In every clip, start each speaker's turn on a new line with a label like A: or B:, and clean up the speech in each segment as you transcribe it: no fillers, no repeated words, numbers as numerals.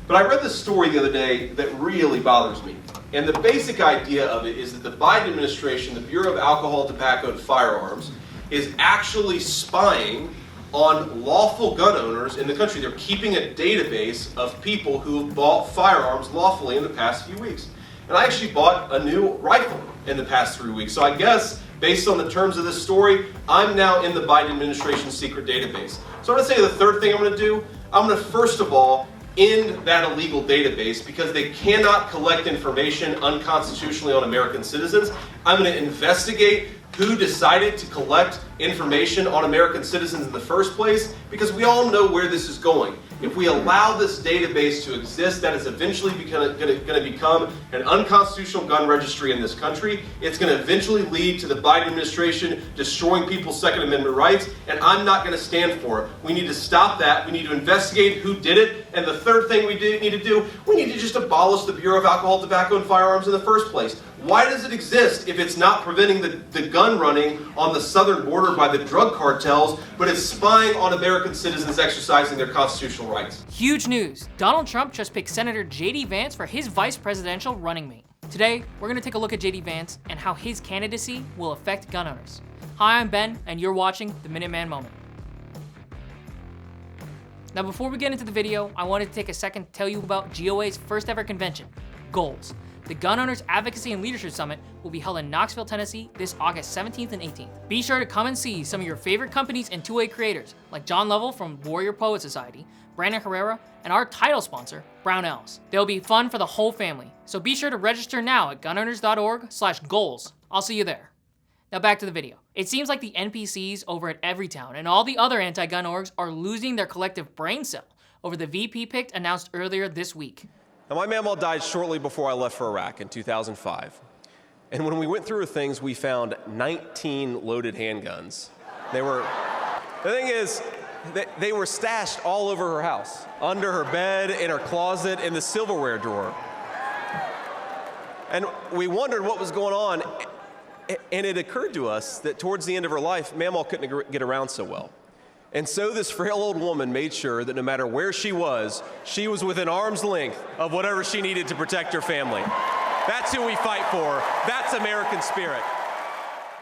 A: But I read this story the other day that really bothers me. And the basic idea of it is that the Biden administration, the Bureau of Alcohol, Tobacco, and Firearms, is actually spying on lawful gun owners in the country. They're keeping a database of people who have bought firearms lawfully in the past few weeks. And I actually bought a new rifle in the past 3 weeks. So I guess, based on the terms of this story, I'm now in the Biden administration's secret database. So I'm going to say the third thing I'm going to do. I'm going to first of all end that illegal database because they cannot collect information unconstitutionally on American citizens. I'm going to investigate who decided to collect information on American citizens in the first place, because we all know where this is going. If we allow this database to exist, that is eventually going to become an unconstitutional gun registry in this country. It's going to eventually lead to the Biden administration destroying people's Second Amendment rights, and I'm not going to stand for it. We need to stop that. We need to investigate who did it. And the third thing we need to do, we need to just abolish the Bureau of Alcohol, Tobacco, and Firearms in the first place. Why does it exist if it's not preventing the gun running on the southern border by the drug cartels, but it's spying on American citizens exercising their constitutional rights?
B: Huge news. Donald Trump just picked Senator J.D. Vance for his vice presidential running mate. Today, we're going to take a look at J.D. Vance and how his candidacy will affect gun owners. Hi, I'm Ben, and you're watching the Minuteman Moment. Now, before we get into the video, I wanted to take a second to tell you about GOA's first ever convention, Goals. The Gun Owners Advocacy and Leadership Summit will be held in Knoxville, Tennessee this August 17th and 18th. Be sure to come and see some of your favorite companies and two-way creators like John Lovell from Warrior Poet Society, Brandon Herrera, and our title sponsor, Brownells. They'll be fun for the whole family, so be sure to register now at gunowners.org/goals. I'll see you there. Now back to the video. It seems like the NPCs over at Everytown and all the other anti-gun orgs are losing their collective brain cell over the VP pick announced earlier this week.
A: Now, my mamaw died shortly before I left for Iraq in 2005. And when we went through things, we found 19 loaded handguns. The thing is, they were stashed all over her house, under her bed, in her closet, in the silverware drawer. And we wondered what was going on. And it occurred to us that towards the end of her life, Mamaw couldn't get around so well. And so this frail old woman made sure that no matter where she was within arm's length of whatever she needed to protect her family. That's who we fight for. That's American spirit.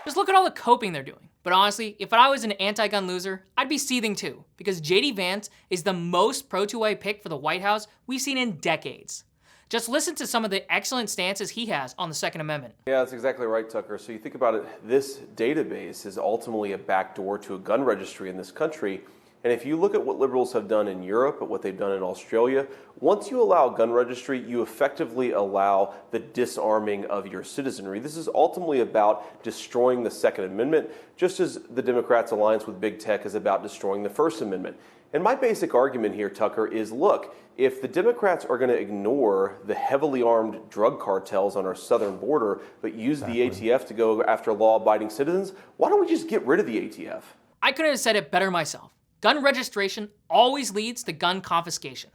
B: Just look at all the coping they're doing. But honestly, if I was an anti-gun loser, I'd be seething too, because J.D. Vance is the most pro-2A pick for the White House we've seen in decades. Just listen to some of the excellent stances he has on the Second Amendment.
A: Yeah, that's exactly right, Tucker. So you think about it, this database is ultimately a backdoor to a gun registry in this country. And if you look at what liberals have done in Europe, at what they've done in Australia, once you allow gun registry, you effectively allow the disarming of your citizenry. This is ultimately about destroying the Second Amendment, just as the Democrats' alliance with big tech is about destroying the First Amendment. And my basic argument here, Tucker, is look, if the Democrats are going to ignore the heavily armed drug cartels on our southern border, but use the ATF to go after law-abiding citizens, why don't we just get rid of the ATF?
B: I couldn't have said it better myself. Gun registration always leads to gun confiscation.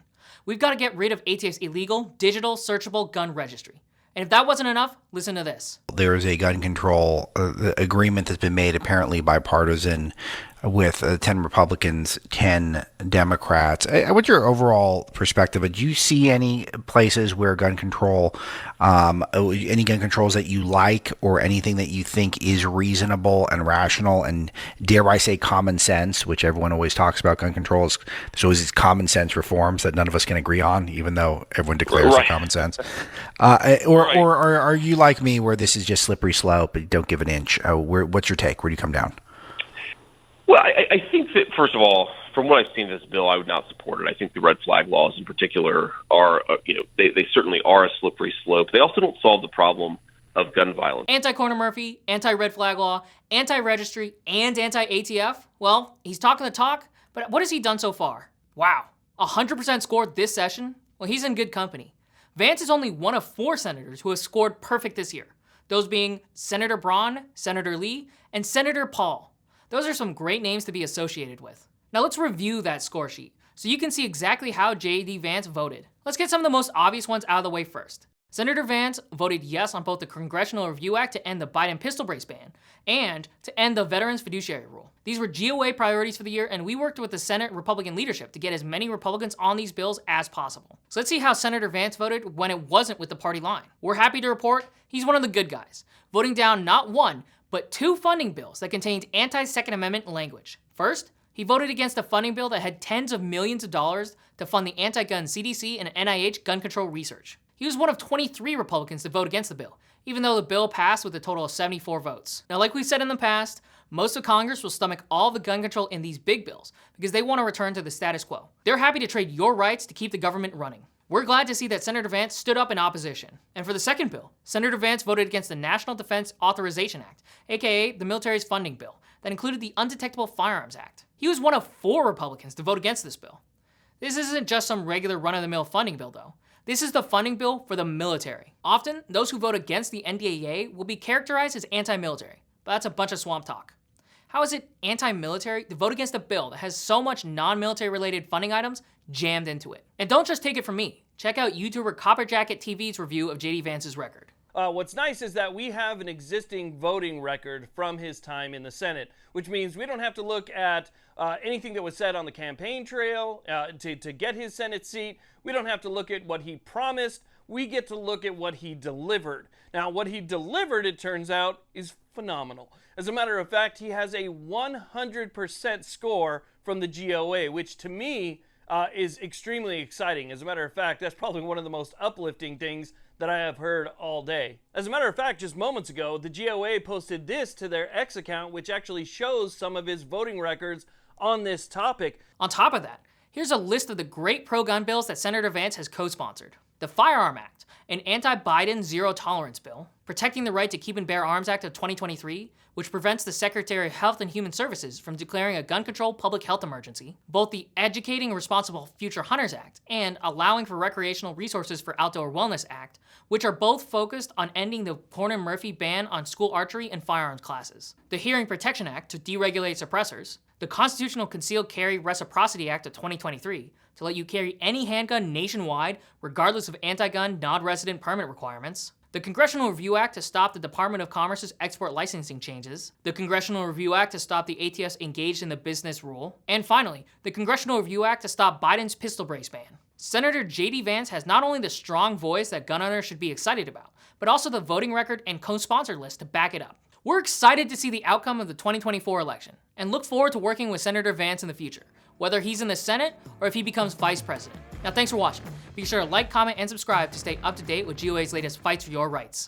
B: We've got to get rid of ATF's illegal, digital, searchable gun registry. And if that wasn't enough, listen to this.
C: There is a gun control agreement that's been made, apparently bipartisan, with 10 Republicans, 10 Democrats. What's your overall perspective? Do you see any places where gun control, any gun controls that you like, or anything that you think is reasonable and rational and, dare I say, common sense, which everyone always talks about gun controls? There's always these common sense reforms that none of us can agree on, even though everyone declares they're common sense. Or are you like me, where this is just slippery slope, but don't give an inch? What's your take? Where do you come down?
D: Well, I think that, first of all, from what I've seen of this bill, I would not support it. I think the red flag laws in particular are, they certainly are a slippery slope. They also don't solve the problem of gun violence.
B: Anti-Corner Murphy, anti-red flag law, anti-registry, and anti-ATF? Well, he's talking the talk, but what has he done so far? Wow, 100% scored this session? Well, he's in good company. Vance is only one of 4 senators who have scored perfect this year, those being Senator Braun, Senator Lee, and Senator Paul. Those are some great names to be associated with. Now let's review that score sheet. so you can see exactly how J.D. Vance voted. Let's get some of the most obvious ones out of the way first. Senator Vance voted yes on both the Congressional Review Act to end the Biden pistol brace ban and to end the Veterans Fiduciary Rule. These were GOA priorities for the year, and we worked with the Senate Republican leadership to get as many Republicans on these bills as possible. So let's see how Senator Vance voted when it wasn't with the party line. We're happy to report he's one of the good guys, voting down not one, but 2 funding bills that contained anti-Second Amendment language. First, he voted against a funding bill that had tens of millions of dollars to fund the anti-gun CDC and NIH gun control research. He was one of 23 Republicans to vote against the bill, even though the bill passed with a total of 74 votes. Now, like we said in the past, most of Congress will stomach all the gun control in these big bills because they want to return to the status quo. They're happy to trade your rights to keep the government running. We're glad to see that Senator Vance stood up in opposition. And for the second bill, Senator Vance voted against the National Defense Authorization Act, aka the military's funding bill, that included the Undetectable Firearms Act. He was one of 4 Republicans to vote against this bill. This isn't just some regular run-of-the-mill funding bill, though. This is the funding bill for the military. Often, those who vote against the NDAA will be characterized as anti-military, but that's a bunch of swamp talk. How is it anti-military to vote against a bill that has so much non-military related funding items jammed into it? And don't just take it from me. Check out YouTuber Copper Jacket TV's review of J.D. Vance's record.
E: What's nice is that we have an existing voting record from his time in the Senate, which means we don't have to look at anything that was said on the campaign trail to get his Senate seat. We don't have to look at what he promised. We get to look at what he delivered. Now, what he delivered, it turns out, is phenomenal. As a matter of fact, he has a 100% score from the GOA, which to me is extremely exciting. As a matter of fact, that's probably one of the most uplifting things that I have heard all day. As a matter of fact, just moments ago, the GOA posted this to their X account, which actually shows some of his voting records on this topic.
B: On top of that, here's a list of the great pro-gun bills that Senator Vance has co-sponsored. The Firearm Act, an anti-Biden zero-tolerance bill, Protecting the Right to Keep and Bear Arms Act of 2023, which prevents the Secretary of Health and Human Services from declaring a gun control public health emergency, both the Educating Responsible Future Hunters Act and Allowing for Recreational Resources for Outdoor Wellness Act, which are both focused on ending the Cornyn-Murphy ban on school archery and firearms classes. The Hearing Protection Act to deregulate suppressors, the Constitutional Concealed Carry Reciprocity Act of 2023 to let you carry any handgun nationwide regardless of anti-gun non-resident permit requirements, the Congressional Review Act to stop the Department of Commerce's export licensing changes, the Congressional Review Act to stop the ATFs engaged in the business rule, and finally, the Congressional Review Act to stop Biden's pistol brace ban. Senator J.D. Vance has not only the strong voice that gun owners should be excited about, but also the voting record and co-sponsor list to back it up. We're excited to see the outcome of the 2024 election, and look forward to working with Senator Vance in the future, whether he's in the Senate or if he becomes vice president. Now, thanks for watching. Be sure to like, comment, and subscribe to stay up to date with GOA's latest fights for your rights.